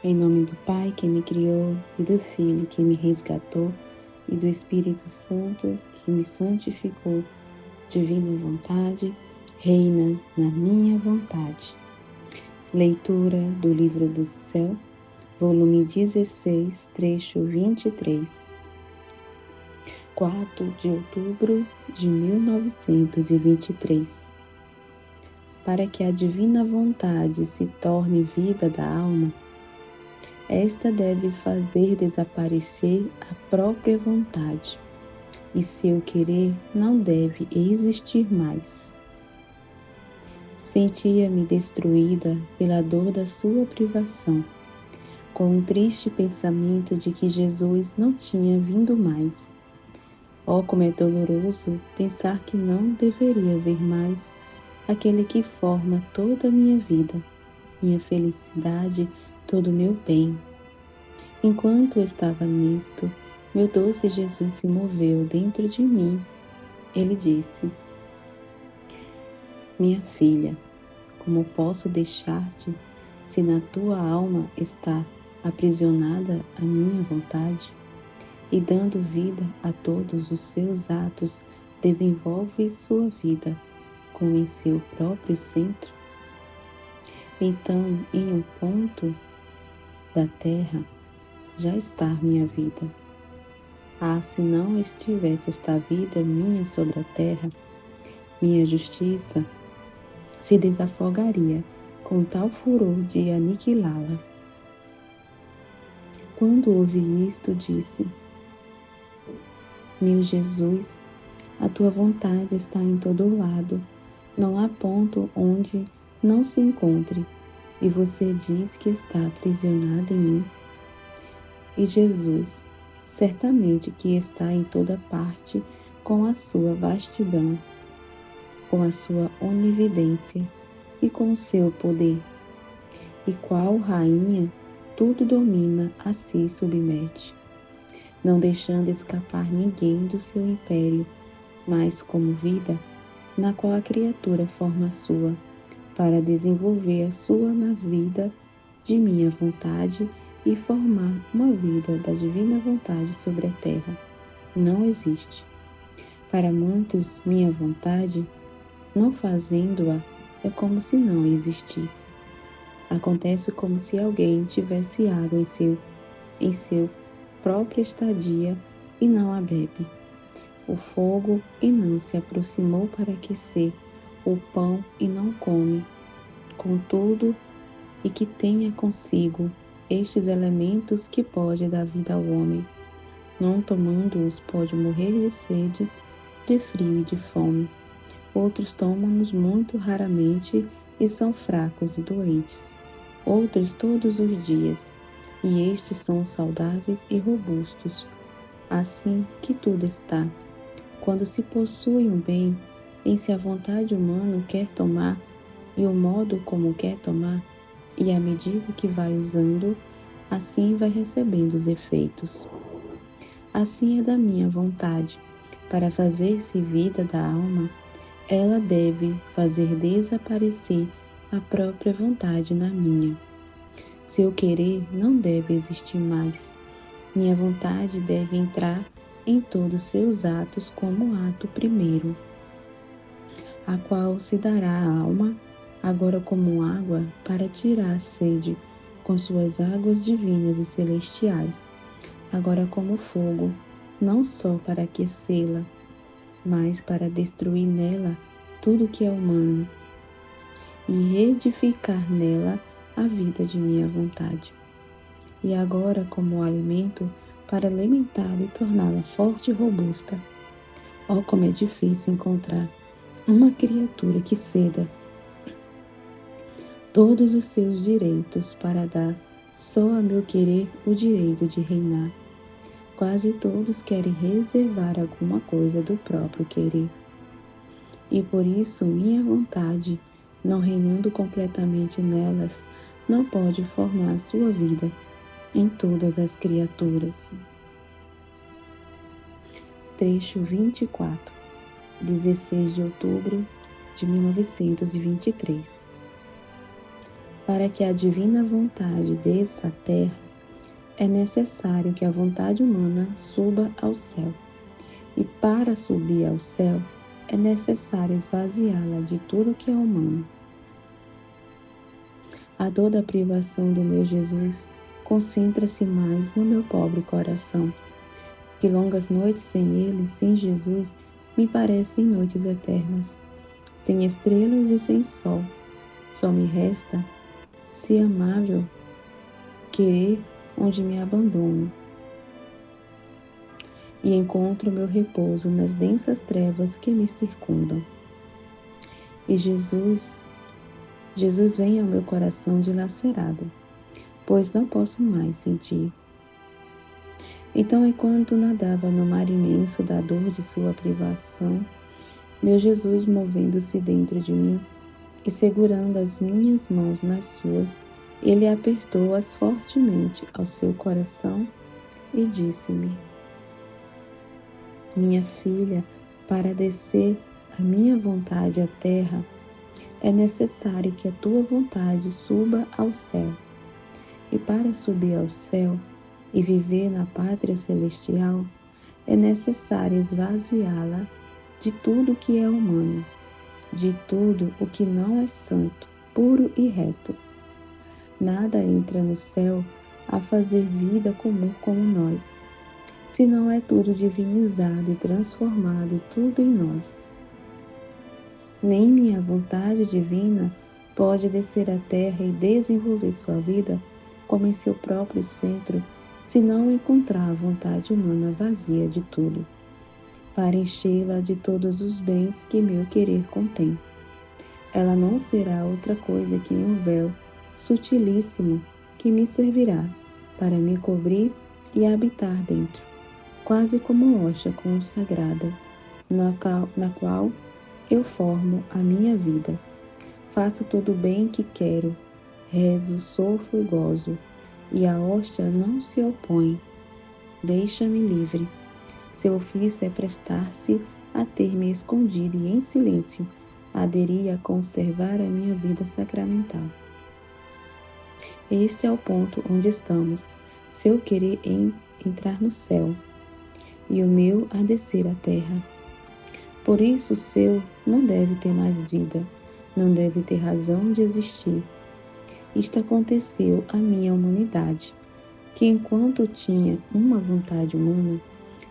Em nome do Pai que me criou, e do Filho que me resgatou, e do Espírito Santo que me santificou, divina vontade, reina na minha vontade. Leitura do Livro do Céu, volume 16, trecho 23. 4 de outubro de 1923. Para que a divina vontade se torne vida da alma, esta deve fazer desaparecer a própria vontade, e seu querer não deve existir mais. Sentia-me destruída pela dor da sua privação, com o triste pensamento de que Jesus não tinha vindo mais. Oh, como é doloroso pensar que não deveria ver mais aquele que forma toda a minha vida, minha felicidade, todo o meu bem. Enquanto estava nisto, meu doce Jesus se moveu dentro de mim. Ele disse: Minha filha, como posso deixar-te se na tua alma está aprisionada a minha vontade? E dando vida a todos os seus atos, desenvolve sua vida como em seu próprio centro? Então, em um ponto da terra, já está minha vida. Ah, se não estivesse esta vida minha sobre a terra, minha justiça se desafogaria com tal furor de aniquilá-la. Quando ouvi isto, disse: Meu Jesus, a tua vontade está em todo lado, não há ponto onde não se encontre, e você diz que está aprisionada em mim. E Jesus, certamente que está em toda parte com a sua vastidão, com a sua onividência e com o seu poder. E qual rainha tudo domina, a si submete, não deixando escapar ninguém do seu império, mas como vida, na qual a criatura forma a sua, para desenvolver a sua na vida de minha vontade e formar uma vida da divina vontade sobre a terra. Não existe. Para muitos, minha vontade, não fazendo-a, é como se não existisse. Acontece como se alguém tivesse água em seu própria estadia e não a bebe, o fogo e não se aproximou para aquecer, o pão e não come, contudo, e que tenha consigo estes elementos que pode dar vida ao homem. Não tomando-os pode morrer de sede, de frio e de fome. Outros tomam-nos muito raramente e são fracos e doentes. Outros todos os dias, e estes são saudáveis e robustos. Assim que tudo está. Quando se possui um bem, em se a vontade humana quer tomar, e o modo como quer tomar, e à medida que vai usando, assim vai recebendo os efeitos. Assim é da minha vontade. Para fazer-se vida da alma, ela deve fazer desaparecer a própria vontade na minha. Seu querer não deve existir mais. Minha vontade deve entrar em todos seus atos como ato primeiro, a qual se dará à alma, agora como água, para tirar a sede, com suas águas divinas e celestiais, agora como fogo, não só para aquecê-la, mas para destruir nela tudo que é humano e edificar nela a vida de minha vontade. E agora como alimento para alimentá-la e torná-la forte e robusta. Oh, como é difícil encontrar uma criatura que ceda todos os seus direitos para dar só a meu querer o direito de reinar. Quase todos querem reservar alguma coisa do próprio querer. E por isso minha vontade, não reinando completamente nelas, não pode formar sua vida em todas as criaturas. Trecho 24, 16 de outubro de 1923. Para que a divina vontade desça à terra, é necessário que a vontade humana suba ao céu. E para subir ao céu, é necessário esvaziá-la de tudo que é humano. A dor da privação do meu Jesus concentra-se mais no meu pobre coração. Que longas noites sem Ele, sem Jesus, me parecem noites eternas, sem estrelas e sem sol. Só me resta, se amável, querer onde me abandono e encontro meu repouso nas densas trevas que me circundam. E Jesus vem ao meu coração dilacerado, pois não posso mais sentir. Então, enquanto nadava no mar imenso da dor de sua privação, meu Jesus, movendo-se dentro de mim e segurando as minhas mãos nas suas, ele apertou-as fortemente ao seu coração e disse-me: minha filha, para descer a minha vontade à terra, é necessário que a tua vontade suba ao céu. E para subir ao céu e viver na pátria celestial, é necessário esvaziá-la de tudo o que é humano, de tudo o que não é santo, puro e reto. Nada entra no céu a fazer vida comum como nós, se não é tudo divinizado e transformado tudo em nós. Nem minha vontade divina pode descer à terra e desenvolver sua vida como em seu próprio centro, se não encontrar a vontade humana vazia de tudo, para enchê-la de todos os bens que meu querer contém. Ela não será outra coisa que um véu sutilíssimo que me servirá para me cobrir e habitar dentro, quase como hoxa consagrada, na qual eu formo a minha vida. Faço todo o bem que quero, rezo, sofro e gozo, e a hóstia não se opõe. Deixa-me livre. Seu ofício é prestar-se a ter-me escondido e em silêncio aderir a conservar a minha vida sacramental. Este é o ponto onde estamos, seu querer em entrar no céu, e o meu a descer à terra. Por isso o seu não deve ter mais vida, não deve ter razão de existir. Isto aconteceu à minha humanidade, que enquanto tinha uma vontade humana,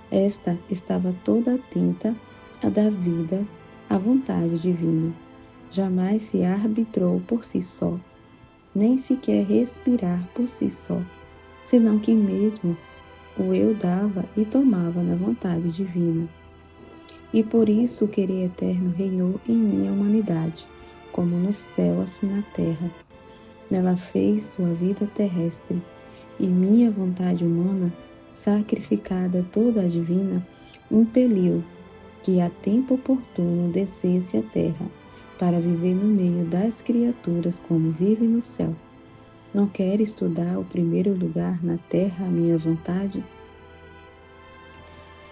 esta estava toda atenta a dar vida à vontade divina. Jamais se arbitrou por si só, nem sequer respirar por si só, senão que mesmo o eu dava e tomava na vontade divina. E por isso o querer eterno reinou em minha humanidade, como no céu assim na terra. Nela fez sua vida terrestre, e minha vontade humana, sacrificada toda a divina, impeliu que a tempo oportuno descesse à terra, para viver no meio das criaturas como vive no céu. Não quer estudar o primeiro lugar na terra a minha vontade?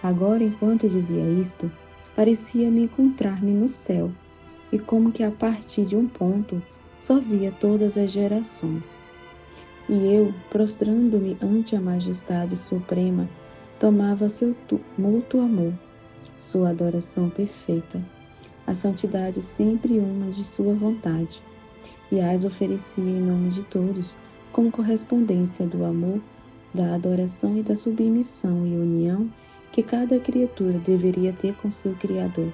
Agora, enquanto dizia isto, parecia-me encontrar-me no céu, e como que a partir de um ponto só via todas as gerações. E eu, prostrando-me ante a majestade suprema, tomava seu mútuo amor, sua adoração perfeita, a santidade sempre uma de sua vontade, e as oferecia em nome de todos, como correspondência do amor, da adoração e da submissão e união que cada criatura deveria ter com seu Criador.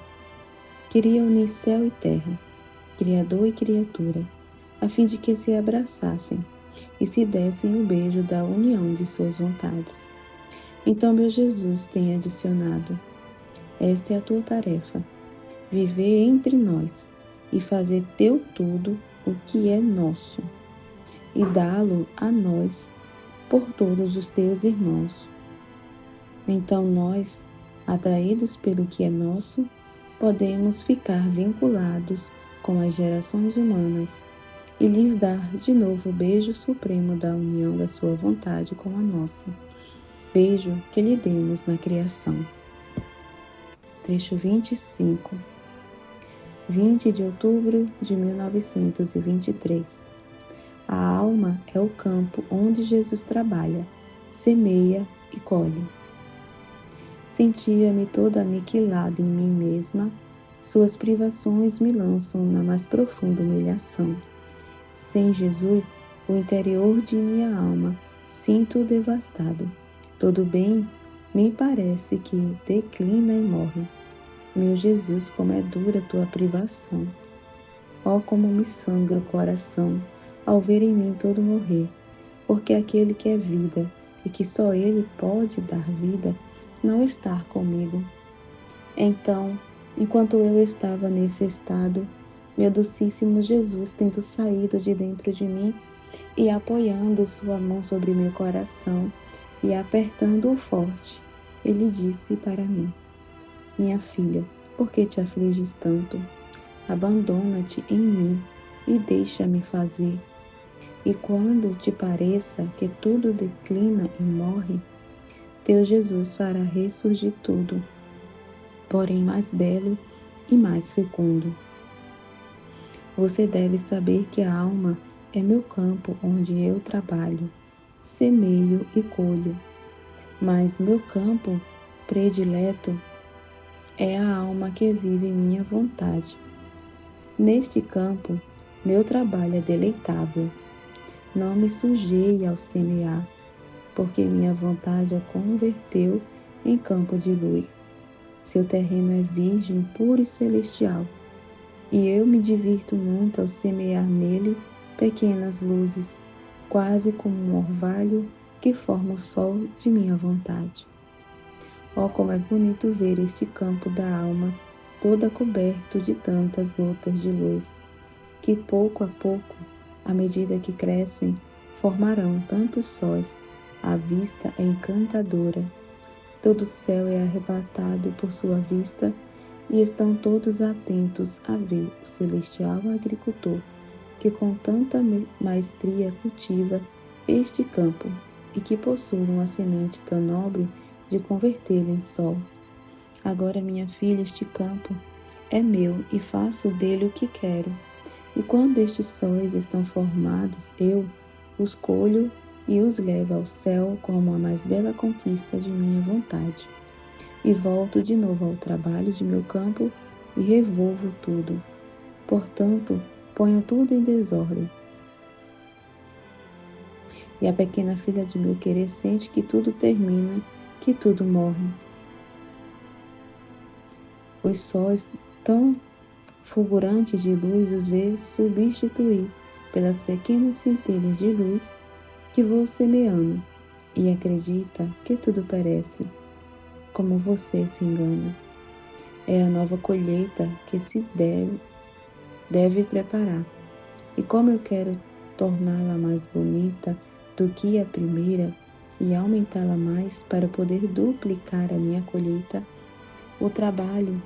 Queria unir céu e terra, Criador e criatura, a fim de que se abraçassem e se dessem o beijo da união de suas vontades. Então meu Jesus tem adicionado: esta é a tua tarefa, viver entre nós e fazer teu tudo o que é nosso, e dá-lo a nós por todos os teus irmãos. Então nós, atraídos pelo que é nosso, podemos ficar vinculados com as gerações humanas e lhes dar de novo o beijo supremo da união da sua vontade com a nossa, beijo que lhe demos na criação. Trecho 25, 20 de outubro de 1923. A alma é o campo onde Jesus trabalha, semeia e colhe. Sentia-me toda aniquilada em mim mesma, suas privações me lançam na mais profunda humilhação. Sem Jesus, o interior de minha alma sinto devastado. Todo bem me parece que declina e morre. Meu Jesus, como é dura tua privação. Ó, como me sangra o coração ao ver em mim todo morrer, porque aquele que é vida e que só Ele pode dar vida, não está comigo. Então, enquanto eu estava nesse estado, meu docíssimo Jesus, tendo saído de dentro de mim e apoiando sua mão sobre meu coração e apertando-o forte, ele disse para mim: Minha filha, por que te afliges tanto? Abandona-te em mim e deixa-me fazer. E quando te pareça que tudo declina e morre, teu Jesus fará ressurgir tudo, porém mais belo e mais fecundo. Você deve saber que a alma é meu campo onde eu trabalho, semeio e colho, mas meu campo predileto é a alma que vive minha vontade. Neste campo, meu trabalho é deleitável. Não me sujei ao semear, porque minha vontade a converteu em campo de luz. Seu terreno é virgem, puro e celestial, e eu me divirto muito ao semear nele pequenas luzes, quase como um orvalho que forma o sol de minha vontade. Oh, como é bonito ver este campo da alma, toda coberto de tantas gotas de luz, que pouco a pouco, à medida que crescem, formarão tantos sóis. A vista é encantadora. Todo o céu é arrebatado por sua vista e estão todos atentos a ver o celestial agricultor que com tanta maestria cultiva este campo e que possui uma semente tão nobre de convertê-lo em sol. Agora, minha filha, este campo é meu e faço dele o que quero. E quando estes sóis estão formados, eu os colho e os levo ao céu como a mais bela conquista de minha vontade. E volto de novo ao trabalho de meu campo e revolvo tudo. Portanto, ponho tudo em desordem. E a pequena filha de meu querer sente que tudo termina, que tudo morre. Os sóis tão fulgurantes de luz os vê substituir pelas pequenas centelhas de luz que vou semeando e acredita que tudo perece, como você se engana. É a nova colheita que se deve preparar. E como eu quero torná-la mais bonita do que a primeira e aumentá-la mais para poder duplicar a minha colheita, o trabalho,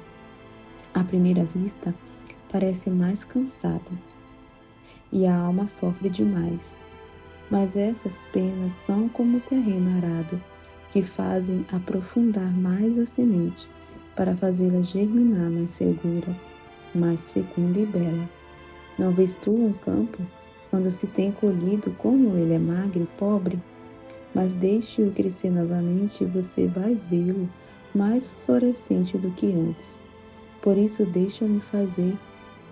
à primeira vista, parece mais cansado e a alma sofre demais. Mas essas penas são como o terreno arado, que fazem aprofundar mais a semente, para fazê-la germinar mais segura, mais fecunda e bela. Não vês tu um campo, quando se tem colhido, como ele é magro e pobre? Mas deixe-o crescer novamente e você vai vê-lo mais florescente do que antes. Por isso deixa-me fazer,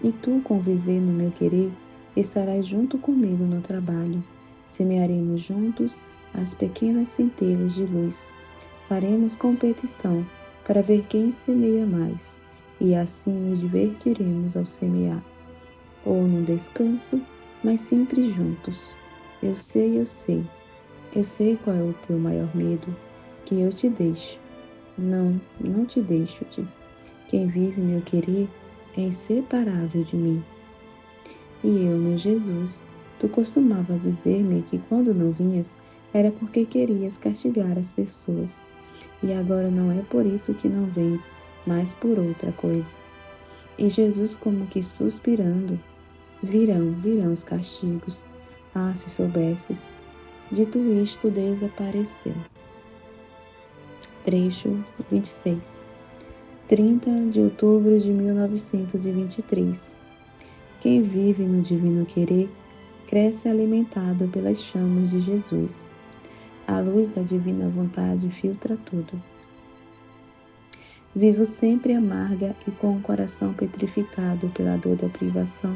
e tu, conviver no meu querer, estarás junto comigo no trabalho. Semearemos juntos as pequenas centelhas de luz. Faremos competição para ver quem semeia mais, e assim nos divertiremos ao semear. Ou no descanso, mas sempre juntos. Eu sei, eu sei qual é o teu maior medo, que eu te deixe. Não, não te deixo-te. Quem vive meu querer é inseparável de mim. E eu, meu Jesus, tu costumava dizer-me que quando não vinhas era porque querias castigar as pessoas. E agora não é por isso que não vens, mas por outra coisa. E Jesus, como que suspirando, virão os castigos. Ah, se soubesses. Dito isto, desapareceu. Trecho 26. 30 de outubro de 1923. Quem vive no divino querer cresce alimentado pelas chamas de Jesus. A luz da divina vontade filtra tudo. Vivo sempre amarga e com o coração petrificado pela dor da privação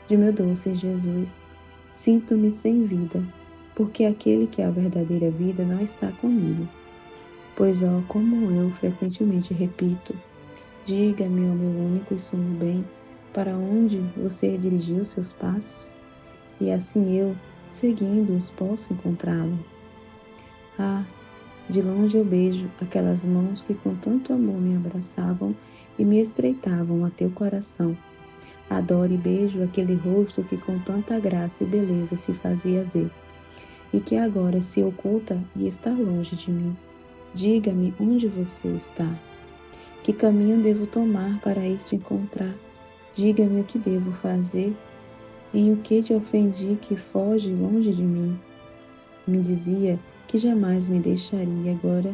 de meu doce Jesus. Sinto-me sem vida, porque aquele que é a verdadeira vida não está comigo. Pois, ó, como eu frequentemente repito, diga-me, ó meu único e sumo bem, para onde você dirigiu seus passos? E assim eu, seguindo-os, posso encontrá-lo. Ah, de longe eu beijo aquelas mãos que com tanto amor me abraçavam e me estreitavam a teu coração. Adoro e beijo aquele rosto que com tanta graça e beleza se fazia ver, e que agora se oculta e está longe de mim. Diga-me onde você está. Que caminho devo tomar para ir te encontrar? Diga-me o que devo fazer, em o que te ofendi que foge longe de mim. Me dizia que jamais me deixaria, agora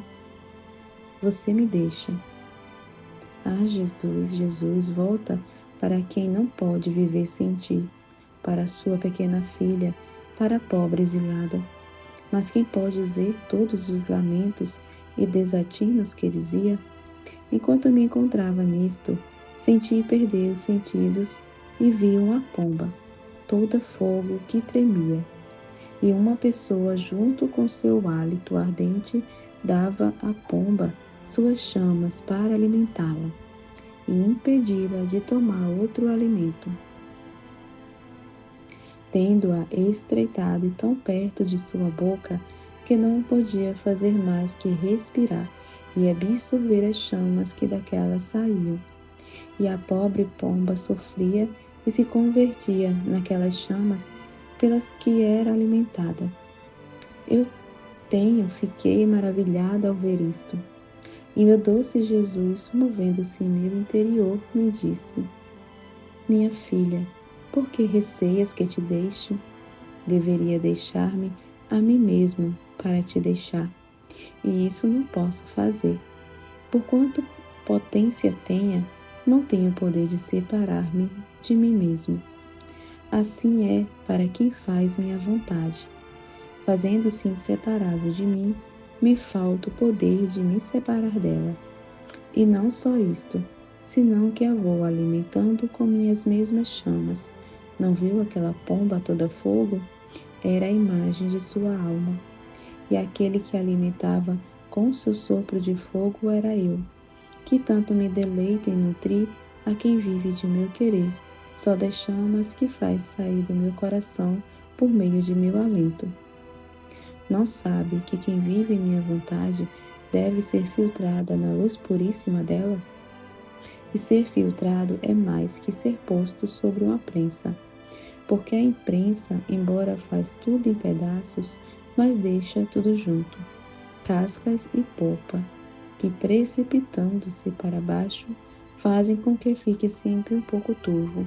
você me deixa. Ah, Jesus, Jesus, volta para quem não pode viver sem ti, para a sua pequena filha, para a pobre exilada. Mas quem pode dizer todos os lamentos e desatinos que dizia? Enquanto me encontrava nisto, senti perder os sentidos e vi uma pomba, toda fogo que tremia, e uma pessoa junto com seu hálito ardente dava à pomba suas chamas para alimentá-la e impedi-la de tomar outro alimento. Tendo-a estreitado e tão perto de sua boca que não podia fazer mais que respirar e absorver as chamas que daquela saíam. E a pobre pomba sofria e se convertia naquelas chamas pelas que era alimentada. Fiquei maravilhada ao ver isto. E meu doce Jesus, movendo-se em meu interior, me disse: minha filha, por que receias que te deixe? Deveria deixar-me a mim mesmo para te deixar. E isso não posso fazer. Por quanto potência tenha, não tenho poder de separar-me de mim mesmo. Assim é para quem faz minha vontade. Fazendo-se inseparável de mim, me falta o poder de me separar dela. E não só isto, senão que a vou alimentando com minhas mesmas chamas. Não viu aquela pomba toda fogo? Era a imagem de sua alma. E aquele que alimentava com seu sopro de fogo era eu, que tanto me deleito em nutrir a quem vive de meu querer, só das chamas que faz sair do meu coração por meio de meu alento. Não sabe que quem vive em minha vontade deve ser filtrada na luz puríssima dela? E ser filtrado é mais que ser posto sobre uma prensa, porque a imprensa, embora faz tudo em pedaços, mas deixa tudo junto, cascas e polpa, que precipitando-se para baixo, fazem com que fique sempre um pouco turvo.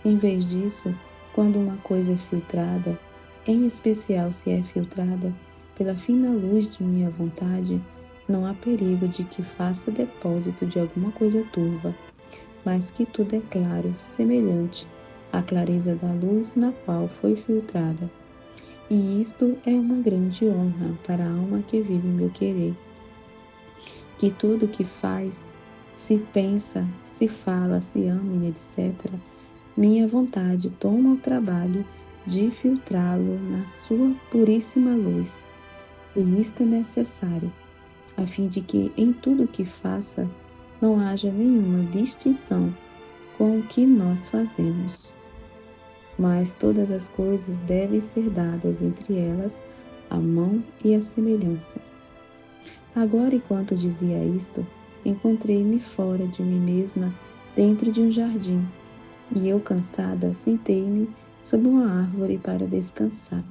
Em vez disso, quando uma coisa é filtrada, em especial se é filtrada pela fina luz de minha vontade, não há perigo de que faça depósito de alguma coisa turva, mas que tudo é claro, semelhante à clareza da luz na qual foi filtrada. E isto é uma grande honra para a alma que vive meu querer, que tudo que faz, se pensa, se fala, se ama e etc., minha vontade toma o trabalho de filtrá-lo na sua puríssima luz. E isto é necessário, a fim de que em tudo o que faça não haja nenhuma distinção com o que nós fazemos. Mas todas as coisas devem ser dadas entre elas a mão e a semelhança. Agora, enquanto dizia isto, encontrei-me fora de mim mesma, dentro de um jardim, e eu, cansada, sentei-me sob uma árvore para descansar.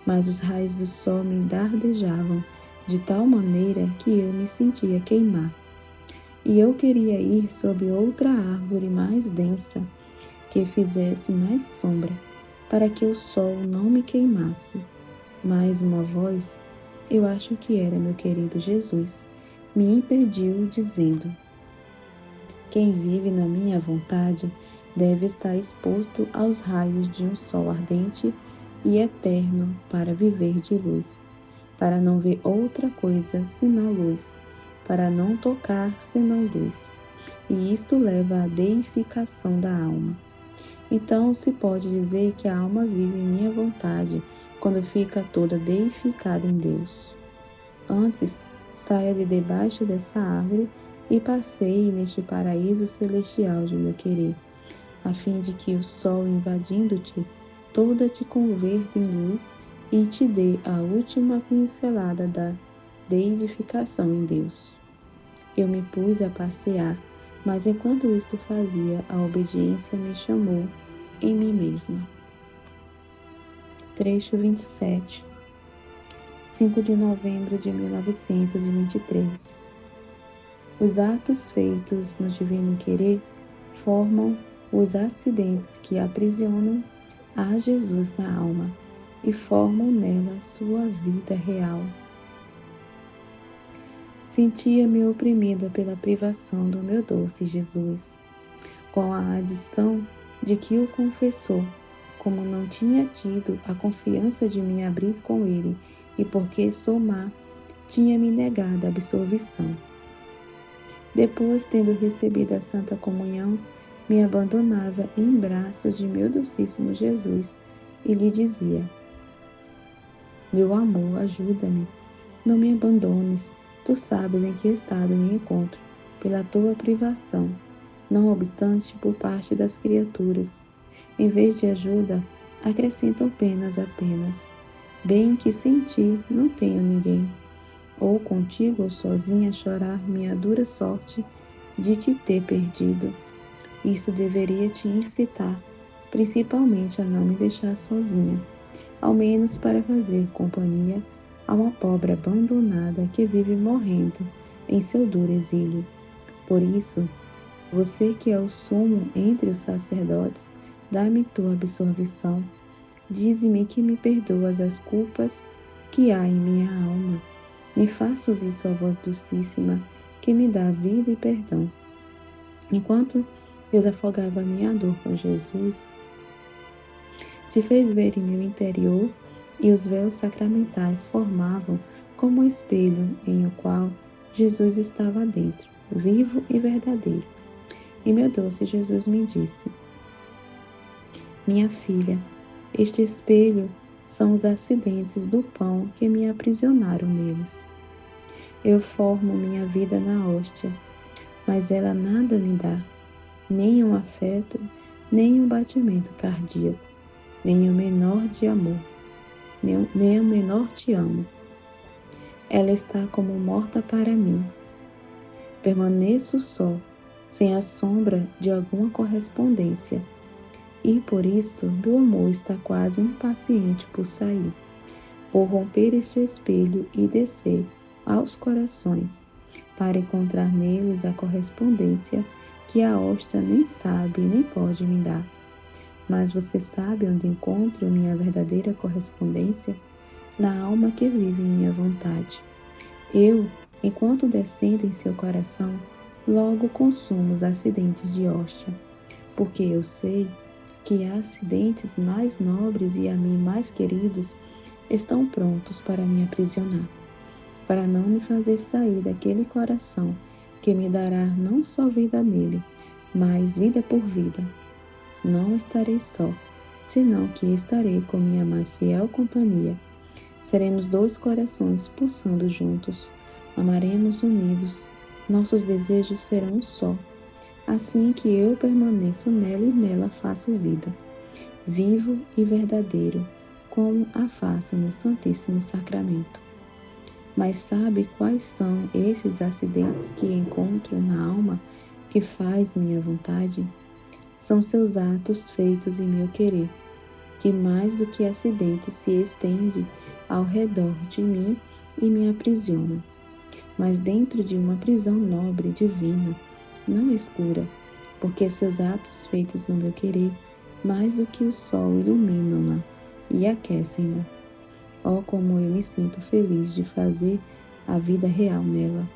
Mas os raios do sol me dardejavam de tal maneira que eu me sentia queimar. E eu queria ir sob outra árvore mais densa, que fizesse mais sombra, para que o sol não me queimasse. Mas uma voz, eu acho que era meu querido Jesus, me impediu, dizendo: quem vive na minha vontade deve estar exposto aos raios de um sol ardente e eterno para viver de luz, para não ver outra coisa senão luz, para não tocar senão luz. E isto leva à deificação da alma. Então se pode dizer que a alma vive em minha vontade quando fica toda deificada em Deus. Antes, saia de debaixo dessa árvore e passeie neste paraíso celestial de meu querer, a fim de que o sol invadindo-te, toda te converta em luz e te dê a última pincelada da deidificação em Deus. Eu me pus a passear, mas enquanto isto fazia, a obediência me chamou em mim mesma. Trecho 27, 5 de novembro de 1923. Os atos feitos no divino querer formam os acidentes que aprisionam a Jesus na alma e formam nela sua vida real. Sentia-me oprimida pela privação do meu doce Jesus, com a adição de que o confessor, como não tinha tido a confiança de me abrir com ele e porque sou má, tinha me negado a absolvição. Depois, tendo recebido a Santa Comunhão, me abandonava em braços de meu docíssimo Jesus e lhe dizia: meu amor, ajuda-me, não me abandones, tu sabes em que estado me encontro, pela tua privação, não obstante por parte das criaturas. Em vez de ajuda, acrescentam penas apenas. Bem que sem ti não tenho ninguém. Ou contigo ou sozinha chorar minha dura sorte de te ter perdido. Isso deveria te incitar, principalmente a não me deixar sozinha, ao menos para fazer companhia a uma pobre abandonada que vive morrendo em seu duro exílio. Por isso, você que é o sumo entre os sacerdotes, dá-me tua absolvição. Dize-me que me perdoas as culpas que há em minha alma. Me faça ouvir sua voz docíssima, que me dá vida e perdão. Enquanto desafogava minha dor com Jesus, se fez ver em meu interior e os véus sacramentais formavam como um espelho em o qual Jesus estava dentro, vivo e verdadeiro. E meu doce Jesus me disse: minha filha, este espelho são os acidentes do pão que me aprisionaram neles. Eu formo minha vida na hóstia, mas ela nada me dá, nem um afeto, nem um batimento cardíaco, nem o menor de amor, nem o menor te amo. Ela está como morta para mim. Permaneço só, sem a sombra de alguma correspondência, e por isso meu amor está quase impaciente por sair, por romper este espelho e descer aos corações, para encontrar neles a correspondência que a hóstia nem sabe nem pode me dar. Mas você sabe onde encontro minha verdadeira correspondência? Na alma que vive em minha vontade. Eu, enquanto descendo em seu coração, logo consumo os acidentes de hóstia, porque eu sei que acidentes mais nobres e a mim mais queridos estão prontos para me aprisionar, para não me fazer sair daquele coração que me dará não só vida nele, mas vida por vida. Não estarei só, senão que estarei com minha mais fiel companhia. Seremos dois corações pulsando juntos, amaremos unidos, nossos desejos serão um só. Assim que eu permaneço nela e nela faço vida, vivo e verdadeiro, como a faço no Santíssimo Sacramento. Mas sabe quais são esses acidentes que encontro na alma que faz minha vontade? São seus atos feitos em meu querer, que mais do que acidentes se estende ao redor de mim e me aprisiona, mas dentro de uma prisão nobre e divina, não escura, porque seus atos feitos no meu querer, mais do que o sol, iluminam-na e aquecem-na. Oh, como eu me sinto feliz de fazer a vida real nela,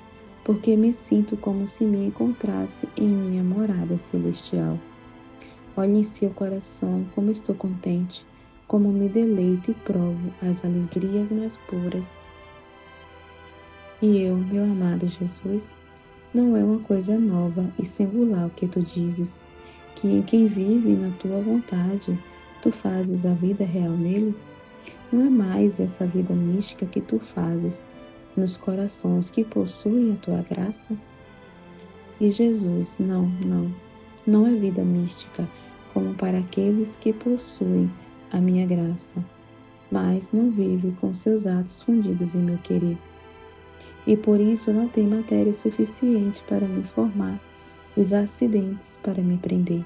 porque me sinto como se me encontrasse em minha morada celestial. Olhe em seu coração como estou contente, como me deleito e provo as alegrias mais puras. E eu, meu amado Jesus, não é uma coisa nova e singular o que tu dizes, que em quem vive na tua vontade, tu fazes a vida real nele? Não é mais essa vida mística que tu fazes nos corações que possuem a tua graça? E Jesus, não é vida mística como para aqueles que possuem a minha graça, mas não vive com seus atos fundidos em meu querer. E por isso não tem matéria suficiente para me formar, os acidentes para me prender.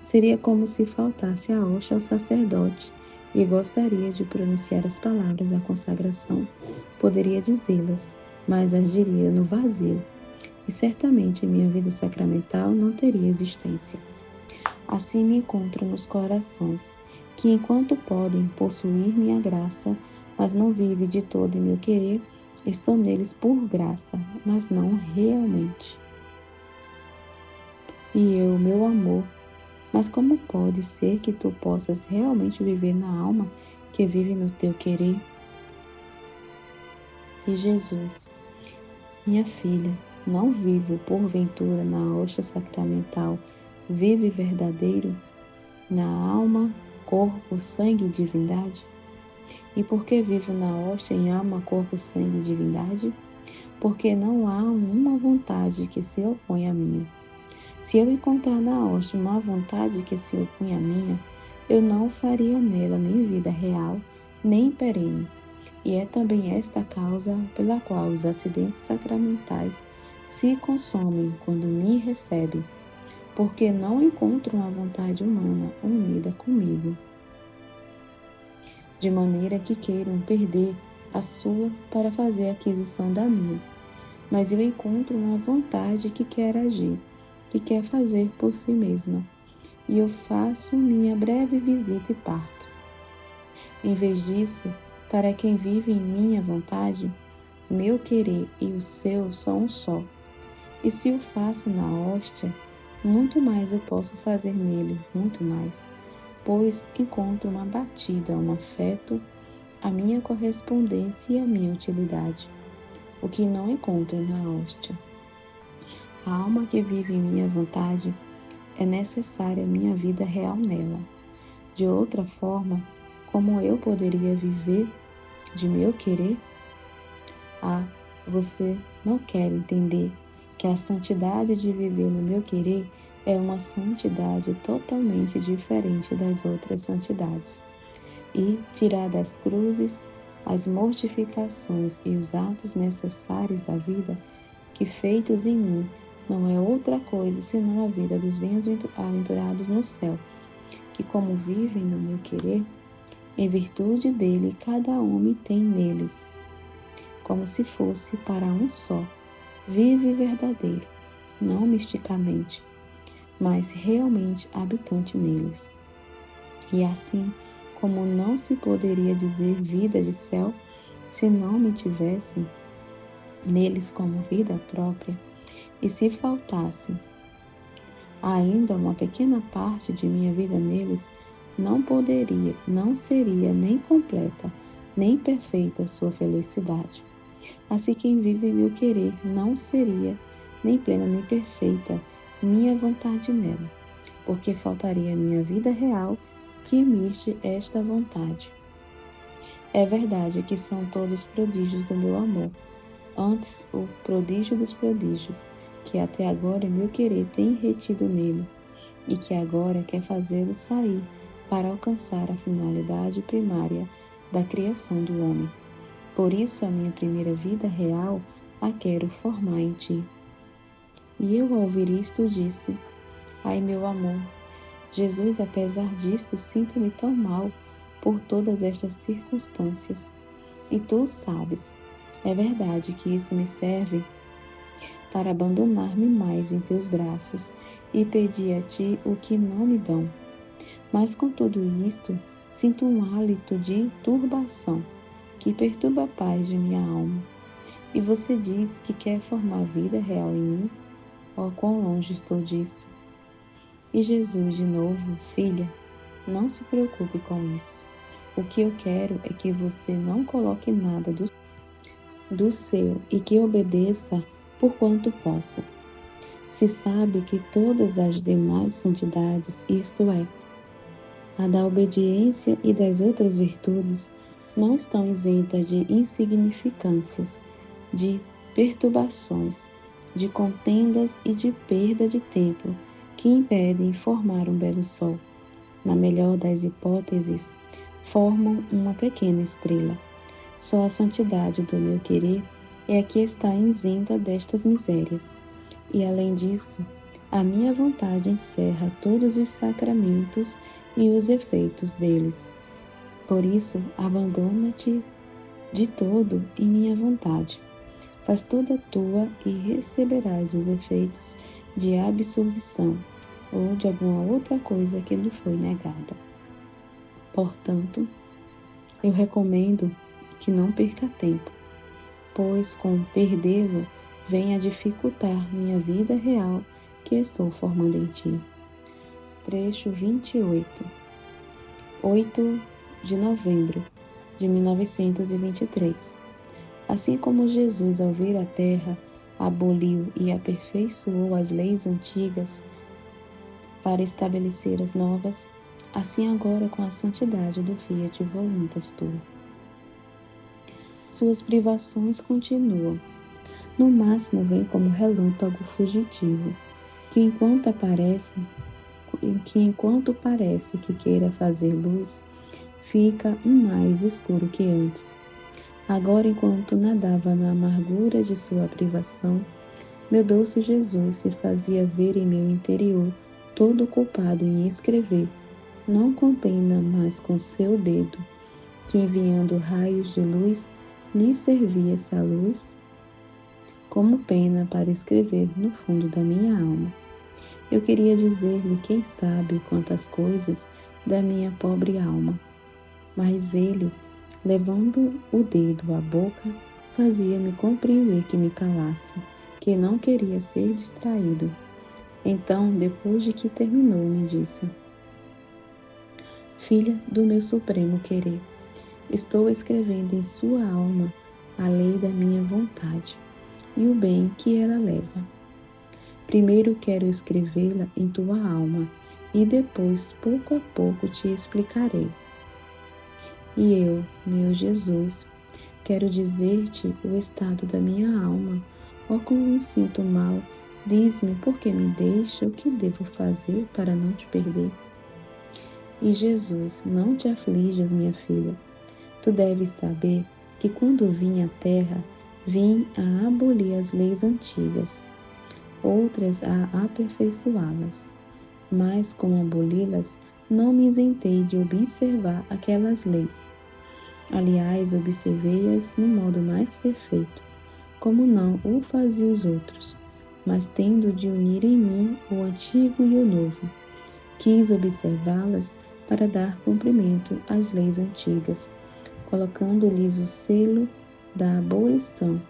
Seria como se faltasse a hóstia ao sacerdote e gostaria de pronunciar as palavras da consagração. Poderia dizê-las, mas as diria no vazio, e certamente minha vida sacramental não teria existência. Assim me encontro nos corações, que enquanto podem possuir minha graça, mas não vive de todo em meu querer, estou neles por graça, mas não realmente. E eu, meu amor, mas como pode ser que tu possas realmente viver na alma que vive no teu querer? E Jesus, minha filha, não vivo porventura na hóstia sacramental, vive verdadeiro na alma, corpo, sangue e divindade? E por que vivo na hóstia em alma, corpo, sangue e divindade? Porque não há uma vontade que se opõe à minha. Se eu encontrar na hóstia uma vontade que se opõe à minha, eu não faria nela nem vida real, nem perene. E é também esta a causa pela qual os acidentes sacramentais se consomem quando me recebem, porque não encontram a vontade humana unida comigo, de maneira que queiram perder a sua para fazer a aquisição da minha. Mas eu encontro uma vontade que quer agir, que quer fazer por si mesma, e eu faço minha breve visita e parto. Em vez disso, para quem vive em minha vontade, meu querer e o seu são um só. E se o faço na hóstia, muito mais eu posso fazer nele, muito mais, pois encontro uma batida, um afeto, a minha correspondência e a minha utilidade, o que não encontro na hóstia. A alma que vive em minha vontade é necessária a minha vida real nela. De outra forma, como eu poderia viver de meu querer? Ah, você não quer entender que a santidade de viver no meu querer é uma santidade totalmente diferente das outras santidades. E tirar das cruzes as mortificações e os atos necessários da vida, que feitos em mim não é outra coisa senão a vida dos bem-aventurados no céu, que como vivem no meu querer, em virtude dele cada homem tem neles, como se fosse para um só, vivo e verdadeiro, não misticamente, mas realmente habitante neles. E assim, como não se poderia dizer vida de céu, se não me tivessem neles como vida própria, e se faltasse ainda uma pequena parte de minha vida neles, não seria nem completa, nem perfeita a sua felicidade. Assim quem vive meu querer não seria nem plena nem perfeita minha vontade nela, porque faltaria a minha vida real que emite esta vontade. É verdade que são todos prodígios do meu amor, antes o prodígio dos prodígios, que até agora meu querer tem retido nele, e que agora quer fazê-lo sair para alcançar a finalidade primária da criação do homem. Por isso a minha primeira vida real a quero formar em ti. E eu, ao ouvir isto, disse: Ai, meu amor, Jesus, apesar disto, sinto-me tão mal por todas estas circunstâncias. E tu sabes, é verdade que isso me serve para abandonar-me mais em teus braços e pedir a ti o que não me dão. Mas com tudo isto, sinto um hálito de turbação que perturba a paz de minha alma. E você diz que quer formar vida real em mim? Oh, quão longe estou disso! E Jesus, de novo, filha, não se preocupe com isso. O que eu quero é que você não coloque nada do seu e que obedeça por quanto possa. Se sabe que todas as demais santidades, isto é, a da obediência e das outras virtudes, não estão isentas de insignificâncias, de perturbações, de contendas e de perda de tempo que impedem formar um belo sol. Na melhor das hipóteses, formam uma pequena estrela. Só a santidade do meu querer é a que está isenta destas misérias. E além disso, a minha vontade encerra todos os sacramentos e os efeitos deles. Por isso, abandona-te de todo em minha vontade. Faz toda tua e receberás os efeitos de absolvição ou de alguma outra coisa que lhe foi negada. Portanto, eu recomendo que não perca tempo, pois com perdê-lo vem a dificultar minha vida real que estou formando em ti. Trecho 28, 8 de novembro de 1923. Assim como Jesus, ao vir à terra, aboliu e aperfeiçoou as leis antigas para estabelecer as novas, assim agora com a santidade do Fiat Voluntas Tua. Suas privações continuam. No máximo vem como relâmpago fugitivo, que enquanto parece que queira fazer luz, fica mais escuro que antes. Agora, enquanto nadava na amargura de sua privação, meu doce Jesus se fazia ver em meu interior, todo ocupado em escrever, não com pena, mas com seu dedo, que enviando raios de luz, lhe servia essa luz como pena para escrever no fundo da minha alma. Eu queria dizer-lhe quem sabe quantas coisas da minha pobre alma, mas ele, levando o dedo à boca, fazia-me compreender que me calasse, que não queria ser distraído. Então, depois de que terminou, me disse: Filha do meu supremo querer, estou escrevendo em sua alma a lei da minha vontade e o bem que ela leva. Primeiro quero escrevê-la em tua alma e depois, pouco a pouco, te explicarei. E eu, meu Jesus, quero dizer-te o estado da minha alma. Ó, como me sinto mal, diz-me por que me deixa, o que devo fazer para não te perder. E Jesus, não te aflijas, minha filha. Tu deves saber que quando vim à terra, vim a abolir as leis antigas, outras a aperfeiçoá-las. Mas, como aboli-las, não me isentei de observar aquelas leis. Aliás, observei-as no modo mais perfeito, como não o faziam os outros, mas tendo de unir em mim o antigo e o novo. Quis observá-las para dar cumprimento às leis antigas, colocando-lhes o selo da abolição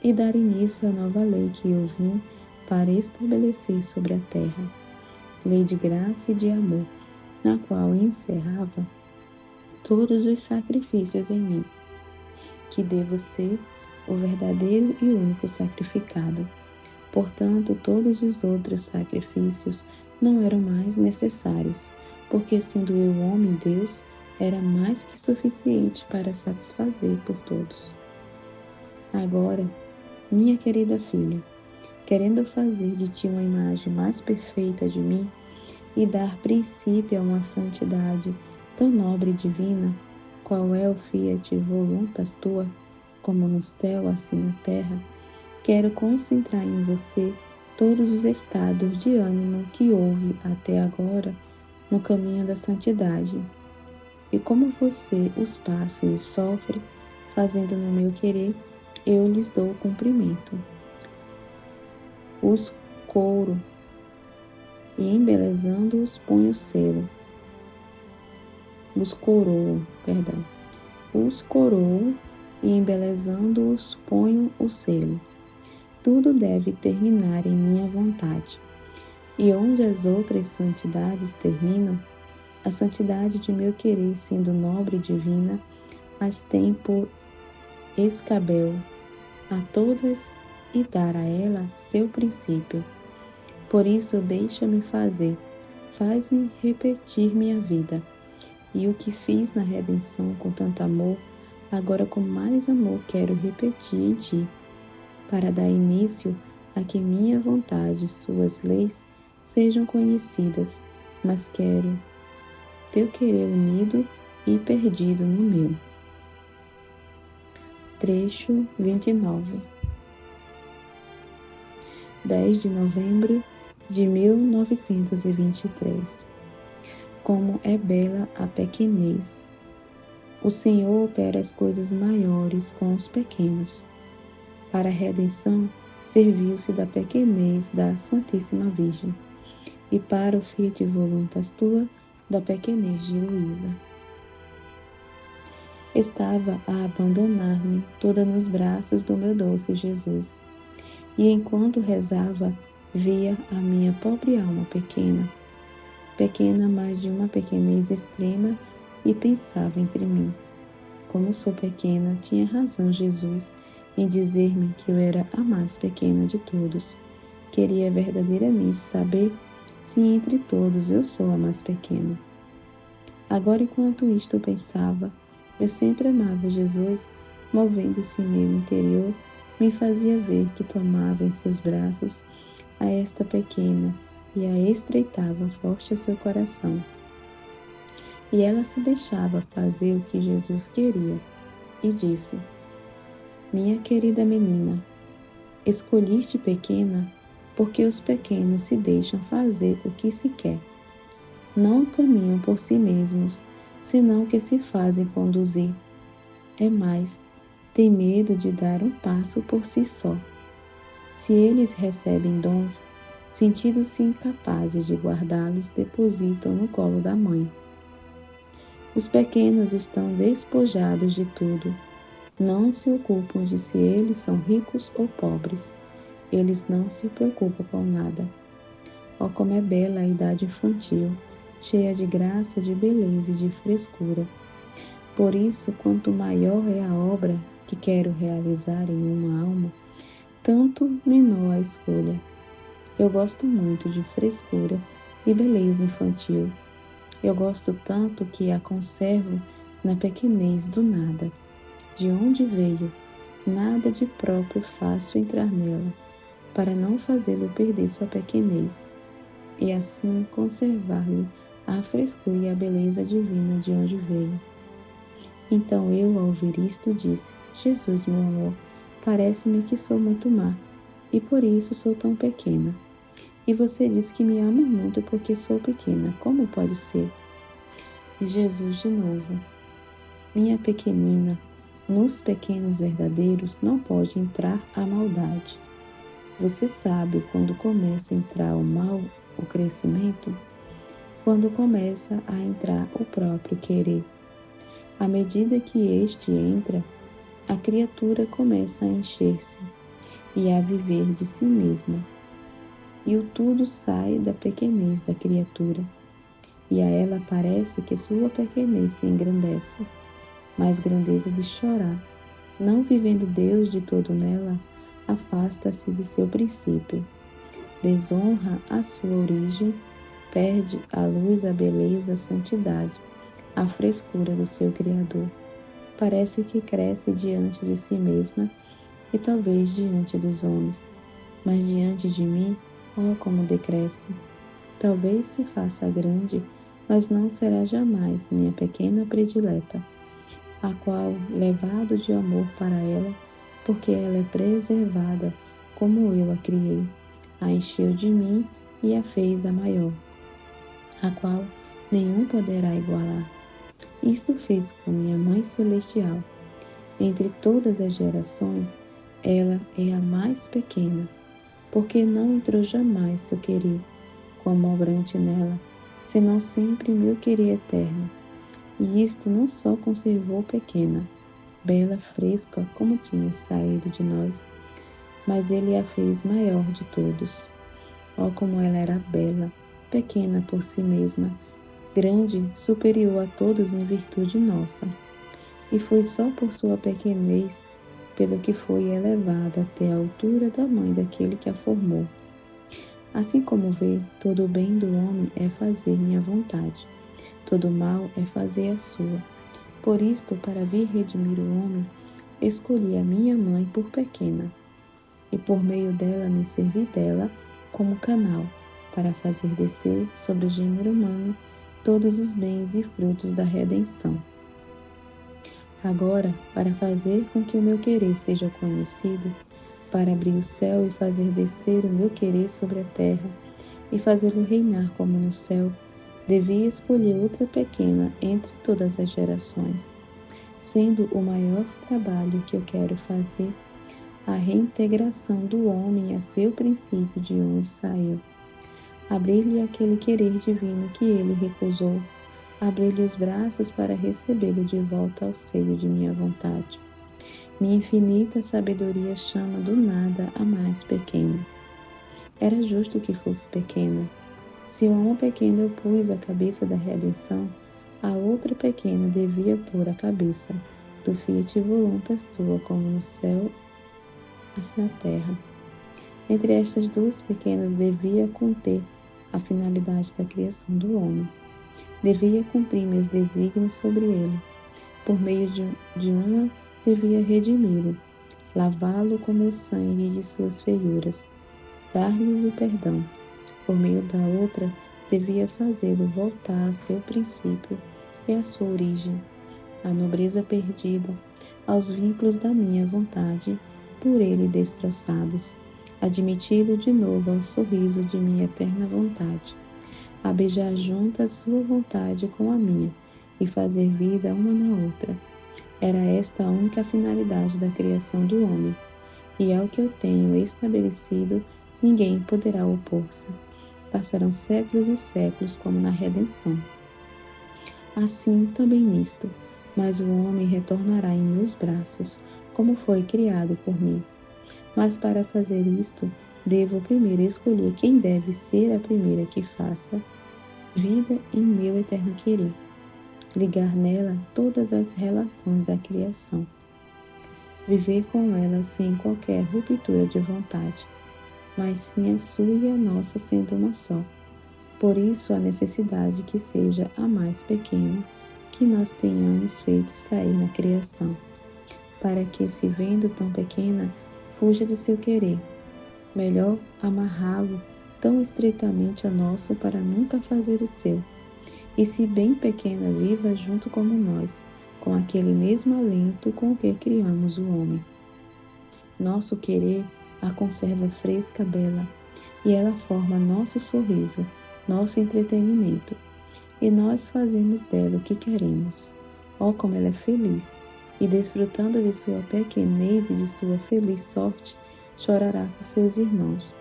e dar início à nova lei que eu vim para estabelecer sobre a terra, lei de graça e de amor, na qual encerrava todos os sacrifícios em mim, que devo ser o verdadeiro e único sacrificado. Portanto, todos os outros sacrifícios não eram mais necessários, porque sendo eu homem e Deus, era mais que suficiente para satisfazer por todos. Agora, minha querida filha, querendo fazer de ti uma imagem mais perfeita de mim e dar princípio a uma santidade tão nobre e divina, qual é o Fiat Voluntas Tua, como no céu, assim na terra, quero concentrar em você todos os estados de ânimo que houve até agora no caminho da santidade. E como você os passa e os sofre, fazendo no meu querer, eu lhes dou cumprimento. Os couro e embelezando-os ponho o selo. Os coroo e embelezando-os ponho o selo. Tudo deve terminar em minha vontade. E onde as outras santidades terminam, A santidade de meu querer, sendo nobre e divina, as tem por escabel a todas e dar a ela seu princípio. Por isso, deixa-me fazer, faz-me repetir minha vida. E o que fiz na redenção com tanto amor, agora com mais amor quero repetir em ti, para dar início a que minha vontade e suas leis sejam conhecidas, mas quero teu querer unido e perdido no meu. Trecho 29. 10 de novembro de 1923. Como é bela a pequenez! O Senhor opera as coisas maiores com os pequenos. Para a redenção, serviu-se da pequenez da Santíssima Virgem, e para o Fiat Voluntas Tua, da pequenez de Luísa. Estava a abandonar-me toda nos braços do meu doce Jesus, e enquanto rezava, via a minha pobre alma pequena, mais de uma pequenez extrema, e pensava entre mim: como sou pequena, tinha razão Jesus em dizer-me que eu era a mais pequena de todos. Queria verdadeiramente saber se entre todos eu sou a mais pequena. Agora, enquanto isto pensava, eu sempre amava Jesus, movendo-se em meu interior, me fazia ver que tomava em seus braços a esta pequena e a estreitava forte a seu coração. E ela se deixava fazer o que Jesus queria, e disse: minha querida menina, escolhiste pequena porque os pequenos se deixam fazer o que se quer. Não caminham por si mesmos, senão que se fazem conduzir. É mais, tem medo de dar um passo por si só. Se eles recebem dons, sentindo-se incapazes de guardá-los, depositam no colo da mãe. Os pequenos estão despojados de tudo. Não se ocupam de se eles são ricos ou pobres. Eles não se preocupam com nada. Oh, como é bela a idade infantil, cheia de graça, de beleza e de frescura. Por isso, quanto maior é a obra que quero realizar em uma alma, tanto menor a escolha. Eu gosto muito de frescura e beleza infantil. Eu gosto tanto que a conservo na pequenez do nada. De onde veio, nada de próprio faço entrar nela, para não fazê-lo perder sua pequenez, e assim conservar-lhe a frescura e a beleza divina de onde veio. Então eu, ao ouvir isto, disse: Jesus, meu amor, parece-me que sou muito má, e por isso sou tão pequena. E você diz que me ama muito porque sou pequena. Como pode ser? E Jesus de novo: minha pequenina, nos pequenos verdadeiros não pode entrar a maldade. Você sabe quando começa a entrar o mal, o crescimento? Quando começa a entrar o próprio querer. À medida que este entra, a criatura começa a encher-se e a viver de si mesma. E o tudo sai da pequenez da criatura, e a ela parece que sua pequenez se engrandece. Mas grandeza de chorar, não vivendo Deus de todo nela, afasta-se de seu princípio, desonra a sua origem, perde a luz, a beleza, a santidade, a frescura do seu Criador. Parece que cresce diante de si mesma e talvez diante dos homens, mas diante de mim, oh, como decresce. Talvez se faça grande, mas não será jamais minha pequena predileta, a qual, levado de amor para ela, porque ela é preservada como eu a criei, a encheu de mim e a fez a maior, a qual nenhum poderá igualar. Isto fez com minha Mãe Celestial. Entre todas as gerações, ela é a mais pequena, porque não entrou jamais seu querer como obrante nela, senão sempre meu querer eterno. E isto não só conservou pequena, bela, fresca, como tinha saído de nós, mas ele a fez maior de todos. Oh, como ela era bela, pequena por si mesma, grande, superior a todos em virtude nossa, e foi só por sua pequenez pelo que foi elevada até a altura da mãe daquele que a formou. Assim como vê, todo o bem do homem é fazer minha vontade, todo o mal é fazer a sua. Por isto, para vir redimir o homem, escolhi a minha mãe por pequena, e por meio dela me servi dela como canal, para fazer descer sobre o gênero humano todos os bens e frutos da redenção. Agora, para fazer com que o meu querer seja conhecido, para abrir o céu e fazer descer o meu querer sobre a terra, e fazê-lo reinar como no céu, devia escolher outra pequena entre todas as gerações, sendo o maior trabalho que eu quero fazer a reintegração do homem a seu princípio de onde saiu, abrir-lhe aquele querer divino que ele recusou, abrir-lhe os braços para recebê-lo de volta ao seio de minha vontade. Minha infinita sabedoria chama do nada a mais pequena. Era justo que fosse pequena. Se a uma pequena eu pus a cabeça da redenção, a outra pequena devia pôr a cabeça do Fiat Voluntas Tua, como no céu, assim na terra. Entre estas duas pequenas devia conter a finalidade da criação do homem. Devia cumprir meus desígnios sobre ele. Por meio de uma, devia redimi-lo, lavá-lo com meu sangue de suas feiuras, dar-lhes o perdão. Por meio da outra, devia fazê-lo voltar a seu princípio e à sua origem, à nobreza perdida, aos vínculos da minha vontade, por ele destroçados, admiti-lo de novo ao sorriso de minha eterna vontade, a beijar juntas sua vontade com a minha e fazer vida uma na outra. Era esta a única finalidade da criação do homem, e ao que eu tenho estabelecido, ninguém poderá opor-se. Passarão séculos e séculos como na redenção. Assim também nisto, mas o homem retornará em meus braços, como foi criado por mim. Mas para fazer isto, devo primeiro escolher quem deve ser a primeira que faça vida em meu eterno querer, ligar nela todas as relações da criação, viver com ela sem qualquer ruptura de vontade, mas sim a sua e a nossa sendo uma só. Por isso a necessidade que seja a mais pequena que nós tenhamos feito sair na criação, para que, se vendo tão pequena, fuja de seu querer. Melhor amarrá-lo tão estreitamente a nosso para nunca fazer o seu. E se bem pequena, viva junto como nós, com aquele mesmo alento com que criamos o homem. Nosso querer a conserva fresca, bela, e ela forma nosso sorriso, nosso entretenimento, e nós fazemos dela o que queremos. Oh, como ela é feliz! E desfrutando de sua pequenez e de sua feliz sorte, chorará com seus irmãos,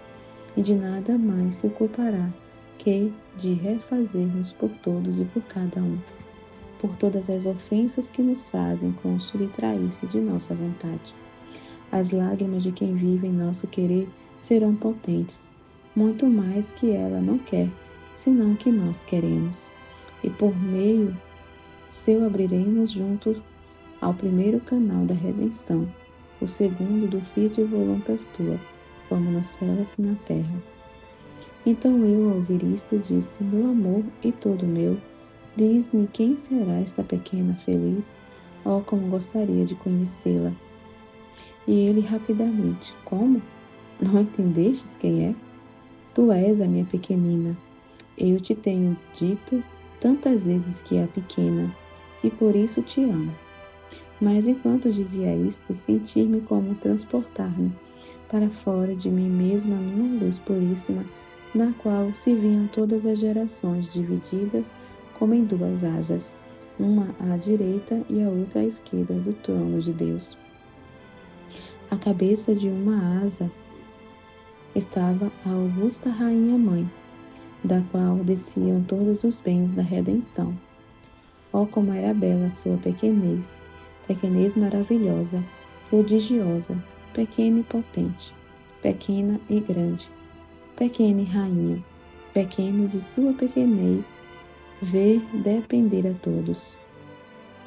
e de nada mais se ocupará que de refazer-nos por todos e por cada um, por todas as ofensas que nos fazem com subtrair-se de nossa vontade. As lágrimas de quem vive em nosso querer serão potentes, muito mais que ela não quer, senão que nós queremos. E por meio seu abriremos juntos ao primeiro canal da redenção, o segundo do Fiat Voluntas Tua, como nos céus e na terra. Então eu, ao ouvir isto, disse: meu amor e todo meu, diz-me quem será esta pequena feliz? Oh, como gostaria de conhecê-la! E ele rapidamente: como? Não entendestes quem é? Tu és a minha pequenina. Eu te tenho dito tantas vezes que é pequena, e por isso te amo. Mas enquanto dizia isto, senti-me como transportar-me para fora de mim mesma numa luz puríssima, na qual se viam todas as gerações divididas como em duas asas, uma à direita e a outra à esquerda do trono de Deus. À cabeça de uma asa estava a augusta Rainha Mãe, da qual desciam todos os bens da redenção. Oh, como era bela sua pequenez, pequenez maravilhosa, prodigiosa, pequena e potente, pequena e grande, pequena e rainha, pequena e de sua pequenez, ver depender a todos,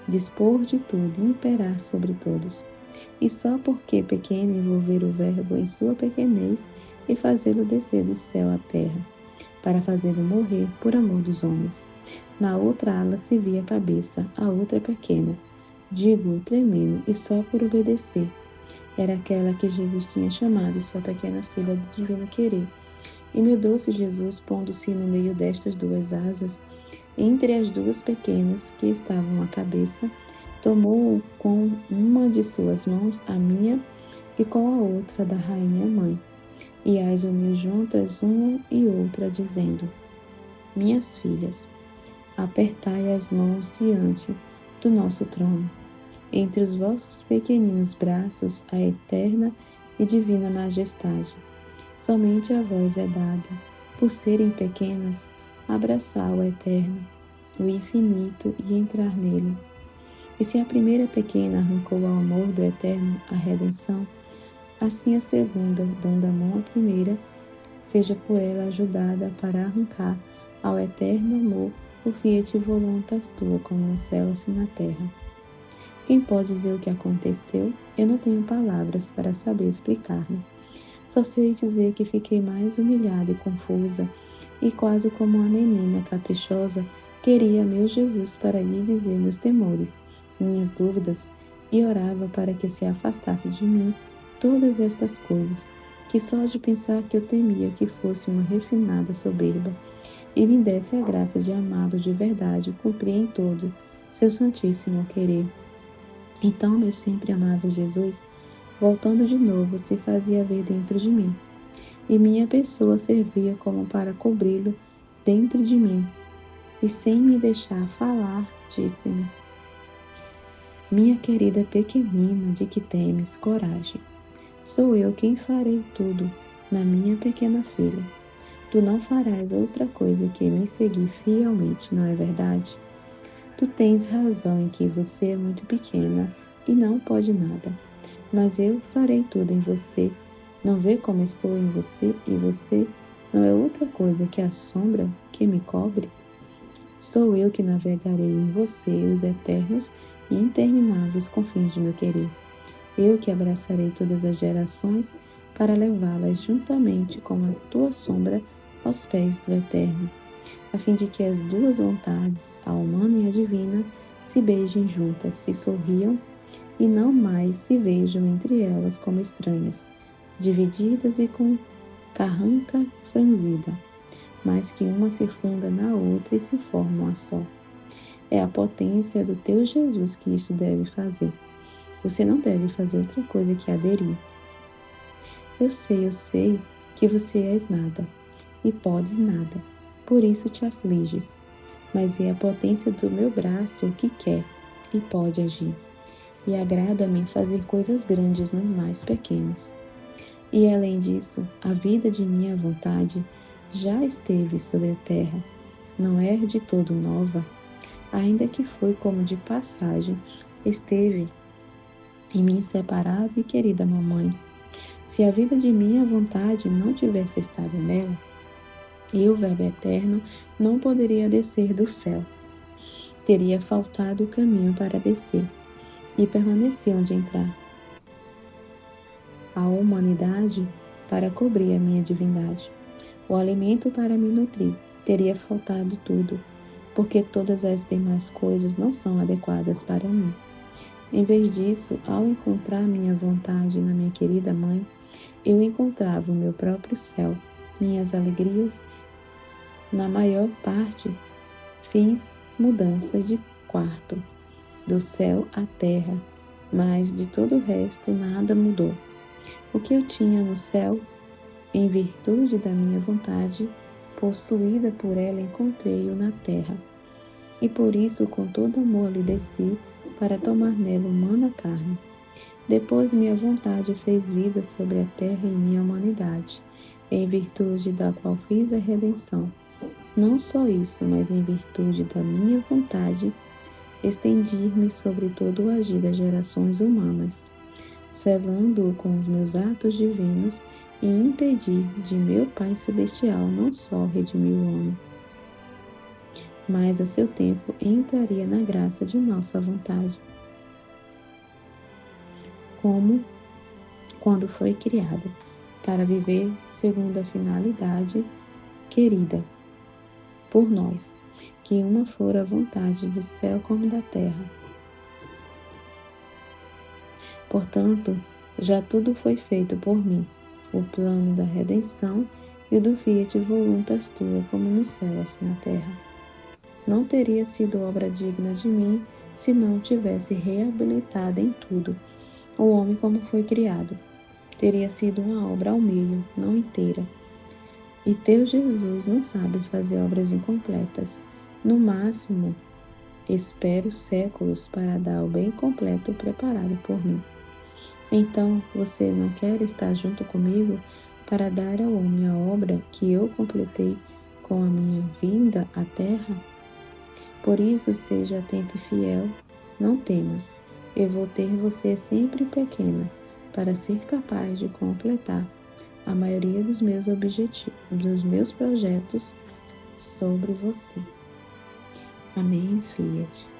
dispor de tudo e imperar sobre todos. E só porque pequeno envolver o Verbo em sua pequenez e fazê-lo descer do céu à terra, para fazê-lo morrer por amor dos homens. Na outra ala se via a cabeça, a outra pequena, digo, tremendo, e só por obedecer. Era aquela que Jesus tinha chamado sua pequena filha do divino querer. E meu doce Jesus, pondo-se no meio destas duas asas, entre as duas pequenas que estavam à cabeça, tomou com uma de suas mãos a minha e com a outra da rainha mãe, e as uniu juntas uma e outra, dizendo: Minhas filhas, apertai as mãos diante do nosso trono. Entre os vossos pequeninos braços a eterna e divina majestade. Somente a vós é dado, por serem pequenas, abraçar o eterno, o infinito e entrar nele. E se a primeira pequena arrancou ao amor do eterno a redenção, assim a segunda, dando a mão à primeira, seja por ela ajudada para arrancar ao eterno amor o fiat voluntas tua, como no céu assim na terra. Quem pode dizer o que aconteceu? Eu não tenho palavras para saber explicar-me. Só sei dizer que fiquei mais humilhada e confusa, e quase como uma menina caprichosa, queria meu Jesus para lhe dizer meus temores, minhas dúvidas, e orava para que se afastasse de mim todas estas coisas, que só de pensar que eu temia que fosse uma refinada soberba, e me desse a graça de amá-lo de verdade, cumprir em todo seu santíssimo querer. Então, meu sempre amável Jesus, voltando de novo, se fazia ver dentro de mim, e minha pessoa servia como para cobri-lo dentro de mim, e sem me deixar falar, disse-me: Minha querida pequenina, de que temes, coragem. Sou eu quem farei tudo na minha pequena filha. Tu não farás outra coisa que me seguir fielmente, não é verdade? Tu tens razão em que você é muito pequena e não pode nada. Mas eu farei tudo em você. Não vê como estou em você e você não é outra coisa que a sombra que me cobre? Sou eu que navegarei em você os eternos e intermináveis confins de meu querer. Eu que abraçarei todas as gerações para levá-las juntamente com a tua sombra aos pés do Eterno, a fim de que as duas vontades, a humana e a divina, se beijem juntas, se sorriam e não mais se vejam entre elas como estranhas, divididas e com carranca franzida, mas que uma se funda na outra e se forma uma só. É a potência do teu Jesus que isto deve fazer. Você não deve fazer outra coisa que aderir. Eu sei que você és nada e podes nada, por isso te afliges. Mas é a potência do meu braço que quer e pode agir. E agrada-me fazer coisas grandes nos mais pequenos. E além disso, a vida de minha vontade já esteve sobre a terra, não é de todo nova, ainda que foi como de passagem, esteve em minha inseparável e querida mamãe. Se a vida de minha vontade não tivesse estado nela, eu, Verbo Eterno, não poderia descer do céu. Teria faltado o caminho para descer e permanecer onde entrar. A humanidade para cobrir a minha divindade. O alimento para me nutrir. Teria faltado tudo, porque todas as demais coisas não são adequadas para mim. Em vez disso, ao encontrar minha vontade na minha querida mãe, eu encontrava o meu próprio céu, minhas alegrias. Na maior parte, fiz mudanças de quarto, do céu à terra, mas de todo o resto nada mudou. O que eu tinha no céu, em virtude da minha vontade, possuída por ela, encontrei-o na terra. E por isso, com todo amor, lhe desci para tomar nela humana carne. Depois minha vontade fez vida sobre a terra em minha humanidade, em virtude da qual fiz a redenção. Não só isso, mas em virtude da minha vontade, estendi-me sobre todo o agir das gerações humanas, selando-o com os meus atos divinos e impedir de meu Pai Celestial não só redimir o homem, mas a seu tempo entraria na graça de nossa vontade, como quando foi criado, para viver segundo a finalidade querida por nós, que uma for a vontade do céu como da terra. Portanto, já tudo foi feito por mim, o plano da redenção e do fiat voluntas tua, como no céu, assim na terra. Não teria sido obra digna de mim se não tivesse reabilitado em tudo o homem como foi criado. Teria sido uma obra ao meio, não inteira. E teu Jesus não sabe fazer obras incompletas. No máximo, espero séculos para dar o bem completo preparado por mim. Então, você não quer estar junto comigo para dar ao homem a obra que eu completei com a minha vinda à terra? Por isso, seja atento e fiel, não temas. Eu vou ter você sempre pequena, para ser capaz de completar a maioria dos meus objetivos, dos meus projetos sobre você. Amém, Fiat.